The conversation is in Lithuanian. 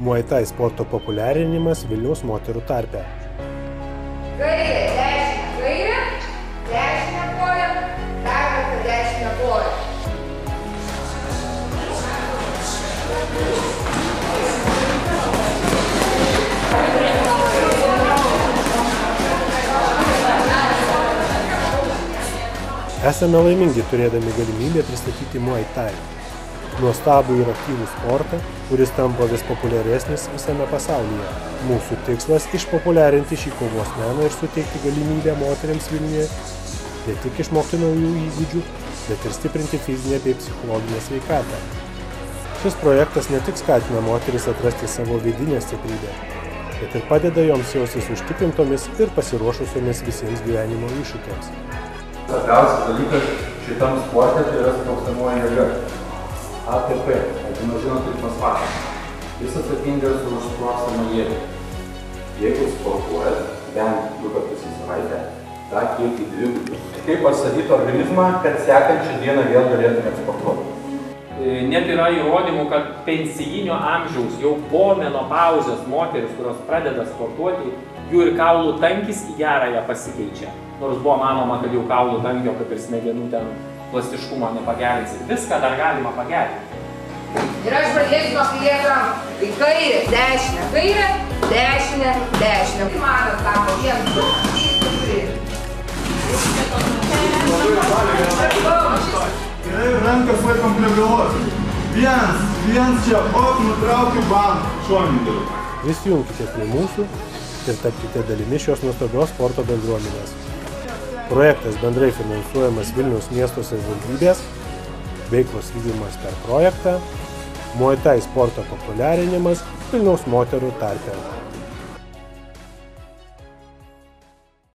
Muay Thai sporto populiarinimas Vilniaus moterų tarpe. Kairė, dešinė koja, dar kartą dešinė koja. Esame laimingi turėdami galimybę pristatyti Muay Thai. Nuostabų ir aktyvų sportą, kuris tampa vis populiaresnis visame pasaulyje. Mūsų tikslas – išpopuliarinti šį kovos meną ir suteikti galimybę moteriams Vilniuje ne tik išmokti naujų įgūdžių, bet ir stiprinti fizinę bei psichologinę sveikatą. Šis projektas ne tik skatina moteris atrasti savo vidinę stiprybę, bet ir padeda joms jaustis užtikrintomis ir pasiruošusiomis visiems gyvenimo iššūkiams. Svarbiausias dalykas šitam sporte tai yra sprogstamoji jėga. ATP, adrenalino ritmas faktas. Jis atsakingas už sprogstamą jėgą. Jeigu sportuojat bent 2 kartus į savaitę, tą kiekį dvigubinti. Kaip pastatyti organizmą, kad sekančią dieną vėl galėtumėt sportuoti. Net yra įrodymų, kad pensijinio amžiaus jau po menopauzės moteris, kurios pradeda sportuoti, jų ir kaulų tankis į gerąją pasikeičia. Nors buvo manoma, kad jau kaulų tankio, kaip ir smegenų ten plastiškumo nepagerinsi. Viską dar galima pagerinti. Ir aš pradėsiu nuo kairės rankos. Tai kairė, dešinė. Kaip matot, sako, 1, 2, 3, 4. Gerai, rankas laikom prie galvos. Viens čia, nutraukiu bam, šoninį. Prisijungkite prie mūsų ir tapkite dalimi šios nuostabios sporto bendruomenės. Projektas bendrai finansuojamas Vilniaus miesto savivaldybės, veiklos vykdymas per projektą, Muay Thai sporto populiarinimas Vilniaus moterų tarpe.